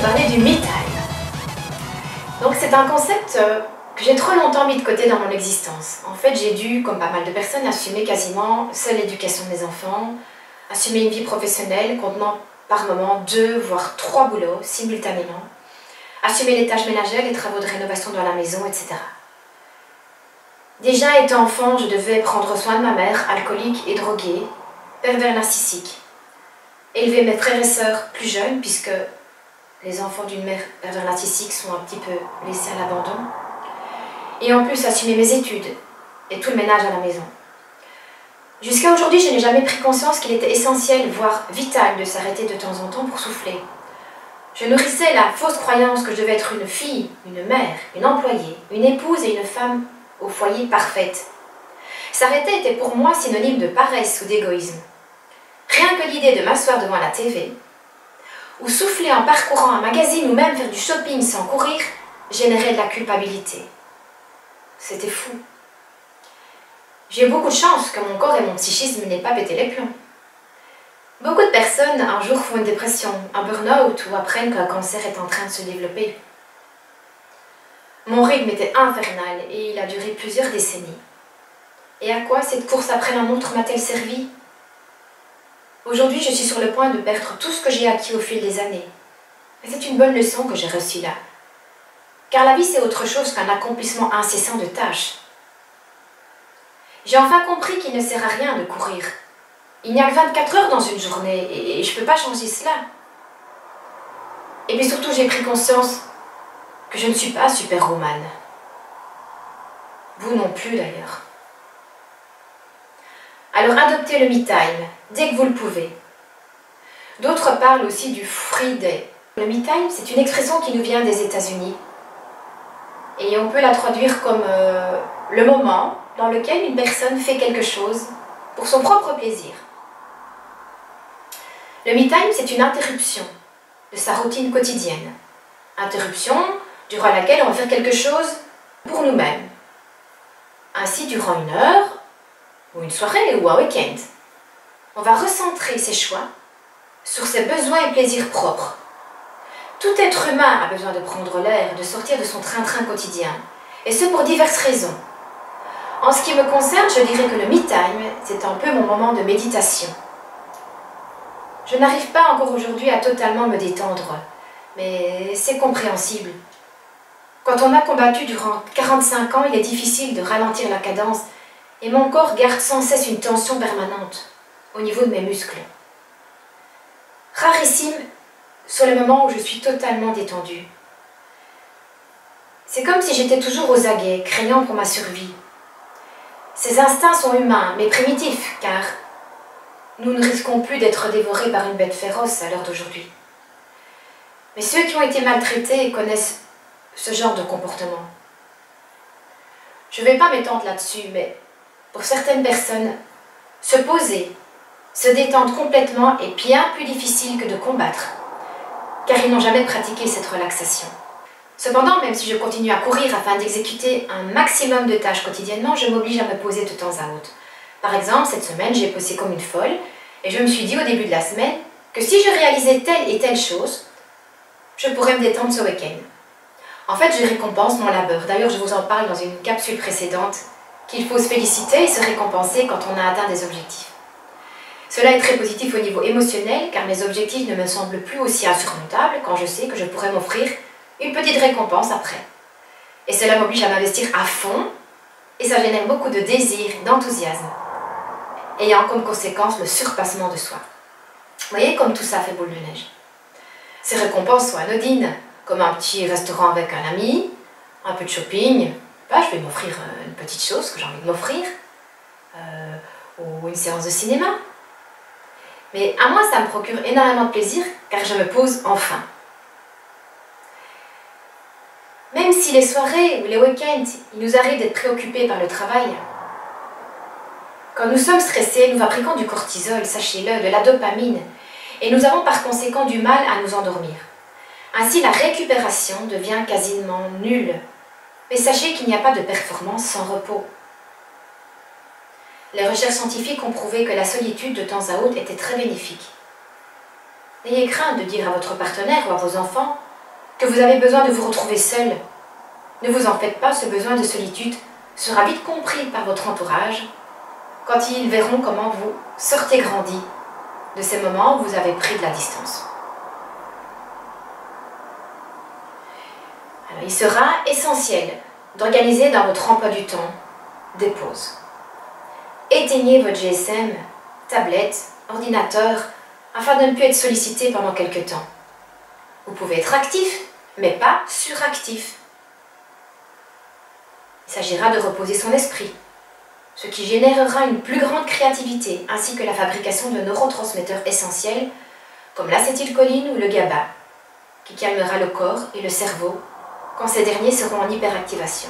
parler du me time. Donc c'est un concept que j'ai trop longtemps mis de côté dans mon existence. En fait, j'ai dû, comme pas mal de personnes, assumer quasiment seule l'éducation de mes enfants, assumer une vie professionnelle contenant par moments 2 voire 3 boulots simultanément, assumer les tâches ménagères, les travaux de rénovation dans la maison, etc. Déjà étant enfant, je devais prendre soin de ma mère, alcoolique et droguée, pervers narcissique, élever mes frères et sœurs plus jeunes, puisque les enfants d'une mère pervers narcissique sont un petit peu laissés à l'abandon, et en plus assumer mes études et tout le ménage à la maison. Jusqu'à aujourd'hui, je n'ai jamais pris conscience qu'il était essentiel, voire vital, de s'arrêter de temps en temps pour souffler. Je nourrissais la fausse croyance que je devais être une fille, une mère, une employée, une épouse et une femme au foyer parfaite. S'arrêter était pour moi synonyme de paresse ou d'égoïsme. Rien que l'idée de m'asseoir devant la TV, ou souffler en parcourant un magazine ou même faire du shopping sans courir, générait de la culpabilité. C'était fou. J'ai eu beaucoup de chance que mon corps et mon psychisme n'aient pas pété les plombs. Beaucoup de personnes un jour font une dépression, un burn-out ou apprennent qu'un cancer est en train de se développer. Mon rythme était infernal et il a duré plusieurs décennies. Et à quoi cette course après la montre m'a-t-elle servi? Aujourd'hui, je suis sur le point de perdre tout ce que j'ai acquis au fil des années. Et c'est une bonne leçon que j'ai reçue là. Car la vie, c'est autre chose qu'un accomplissement incessant de tâches. J'ai enfin compris qu'il ne sert à rien de courir. Il n'y a que 24 heures dans une journée et je ne peux pas changer cela. Et puis surtout, j'ai pris conscience que je ne suis pas superwoman. Vous non plus d'ailleurs. Alors adoptez le me time dès que vous le pouvez. D'autres parlent aussi du free day. Le me time, c'est une expression qui nous vient des États-Unis. Et on peut la traduire comme le moment dans lequel une personne fait quelque chose pour son propre plaisir. Le me time, c'est une interruption de sa routine quotidienne. Interruption durant laquelle on va faire quelque chose pour nous-mêmes. Ainsi, durant une heure, ou une soirée, ou un week-end, on va recentrer ses choix sur ses besoins et plaisirs propres. Tout être humain a besoin de prendre l'air, de sortir de son train-train quotidien, et ce pour diverses raisons. En ce qui me concerne, je dirais que le me time, c'est un peu mon moment de méditation. Je n'arrive pas encore aujourd'hui à totalement me détendre, mais c'est compréhensible. Quand on a combattu durant 45 ans, il est difficile de ralentir la cadence, et mon corps garde sans cesse une tension permanente au niveau de mes muscles. Rarissime sur le moment où je suis totalement détendue. C'est comme si j'étais toujours aux aguets, craignant pour ma survie. Ces instincts sont humains, mais primitifs, car nous ne risquons plus d'être dévorés par une bête féroce à l'heure d'aujourd'hui. Mais ceux qui ont été maltraités connaissent ce genre de comportement. Je ne vais pas m'étendre là-dessus, mais pour certaines personnes, se poser, se détendre complètement est bien plus difficile que de combattre, car ils n'ont jamais pratiqué cette relaxation. Cependant, même si je continue à courir afin d'exécuter un maximum de tâches quotidiennement, je m'oblige à me poser de temps à autre. Par exemple, cette semaine, j'ai bossé comme une folle, et je me suis dit au début de la semaine que si je réalisais telle et telle chose, je pourrais me détendre ce week-end. En fait, je récompense mon labeur. D'ailleurs, je vous en parle dans une capsule précédente, qu'il faut se féliciter et se récompenser quand on a atteint des objectifs. Cela est très positif au niveau émotionnel, car mes objectifs ne me semblent plus aussi insurmontables quand je sais que je pourrais m'offrir une petite récompense après. Et cela m'oblige à m'investir à fond, et ça génère beaucoup de désir, d'enthousiasme, ayant comme conséquence le surpassement de soi. Vous voyez comme tout ça fait boule de neige. Ces récompenses sont anodines, comme un petit restaurant avec un ami, un peu de shopping, bah, je vais m'offrir une petite chose que j'ai envie de m'offrir, ou une séance de cinéma. Mais à moi, ça me procure énormément de plaisir, car je me pose enfin. Même si les soirées ou les week-ends, il nous arrive d'être préoccupés par le travail, quand nous sommes stressés, nous fabriquons du cortisol, sachez-le, de la dopamine, et nous avons par conséquent du mal à nous endormir. Ainsi, la récupération devient quasiment nulle. Mais sachez qu'il n'y a pas de performance sans repos. Les recherches scientifiques ont prouvé que la solitude de temps à autre était très bénéfique. N'ayez crainte de dire à votre partenaire ou à vos enfants que vous avez besoin de vous retrouver seul, ne vous en faites pas, ce besoin de solitude sera vite compris par votre entourage quand ils verront comment vous sortez grandi de ces moments où vous avez pris de la distance. Alors, il sera essentiel d'organiser dans votre emploi du temps des pauses. Éteignez votre GSM, tablette, ordinateur, afin de ne plus être sollicité pendant quelque temps. Vous pouvez être actif, mais pas suractif. Il s'agira de reposer son esprit, ce qui générera une plus grande créativité, ainsi que la fabrication de neurotransmetteurs essentiels, comme l'acétylcholine ou le GABA, qui calmera le corps et le cerveau quand ces derniers seront en hyperactivation.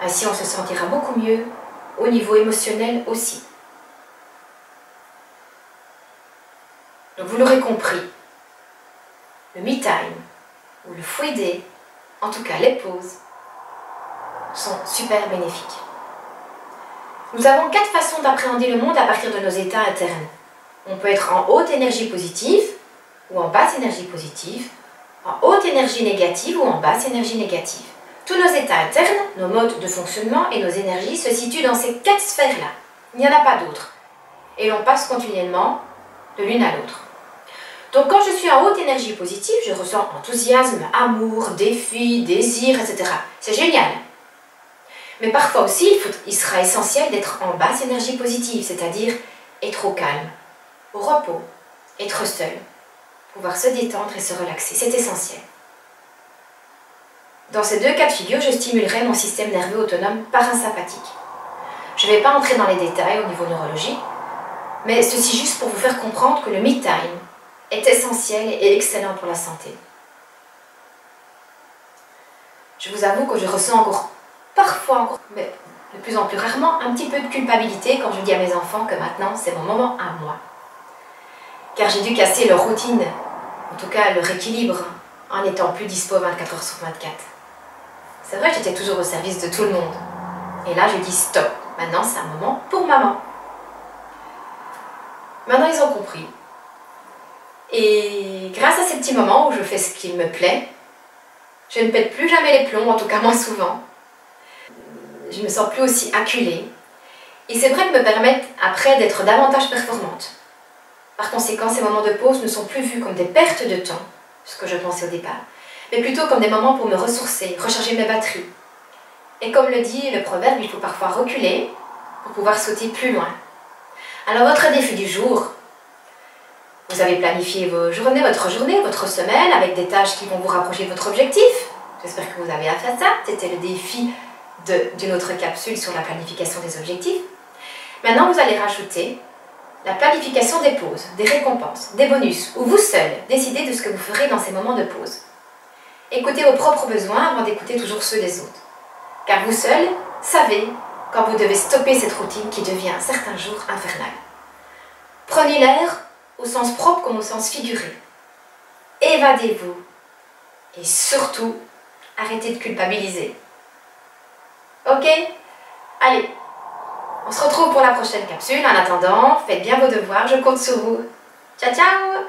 Ainsi, on se sentira beaucoup mieux, au niveau émotionnel aussi. Donc vous l'aurez compris, le me time ou le free day, en tout cas les pauses, sont super bénéfiques. Nous avons 4 façons d'appréhender le monde à partir de nos états internes. On peut être en haute énergie positive ou en basse énergie positive, en haute énergie négative ou en basse énergie négative. Tous nos états internes, nos modes de fonctionnement et nos énergies se situent dans ces 4 sphères-là. Il n'y en a pas d'autres. Et l'on passe continuellement de l'une à l'autre. Donc quand je suis en haute énergie positive, je ressens enthousiasme, amour, défi, désir, etc. C'est génial. Mais parfois aussi, il sera essentiel d'être en basse énergie positive, c'est-à-dire être au calme, au repos, être seul, pouvoir se détendre et se relaxer. C'est essentiel. Dans ces 2 cas de figure, je stimulerai mon système nerveux autonome parasympathique. Je ne vais pas entrer dans les détails au niveau neurologique, mais ceci juste pour vous faire comprendre que le me time est essentiel et excellent pour la santé. Je vous avoue que je ressens parfois, mais de plus en plus rarement, un petit peu de culpabilité quand je dis à mes enfants que maintenant c'est mon moment à moi. Car j'ai dû casser leur routine, en tout cas leur équilibre, en n'étant plus dispo 24 heures sur 24. C'est vrai que j'étais toujours au service de tout le monde. Et là, je dis stop. Maintenant, c'est un moment pour maman. Maintenant, ils ont compris. Et grâce à ces petits moments où je fais ce qui me plaît, je ne pète plus jamais les plombs, en tout cas moins souvent. Je me sens plus aussi acculée. Et c'est vrai que me permettent après d'être davantage performante. Par conséquent, ces moments de pause ne sont plus vus comme des pertes de temps, ce que je pensais au départ, mais plutôt comme des moments pour me ressourcer, recharger mes batteries. Et comme le dit le proverbe, il faut parfois reculer pour pouvoir sauter plus loin. Alors votre défi du jour, vous avez planifié votre journée, votre semaine, avec des tâches qui vont vous rapprocher de votre objectif. J'espère que vous avez fait ça. C'était le défi d'une autre capsule sur la planification des objectifs. Maintenant, vous allez rajouter la planification des pauses, des récompenses, des bonus, où vous seul décidez de ce que vous ferez dans ces moments de pause. Écoutez vos propres besoins avant d'écouter toujours ceux des autres. Car vous seul savez quand vous devez stopper cette routine qui devient certains jours infernale. Prenez l'air au sens propre comme au sens figuré. Évadez-vous. Et surtout, arrêtez de culpabiliser. Ok? Allez, on se retrouve pour la prochaine capsule. En attendant, faites bien vos devoirs, je compte sur vous. Ciao, ciao!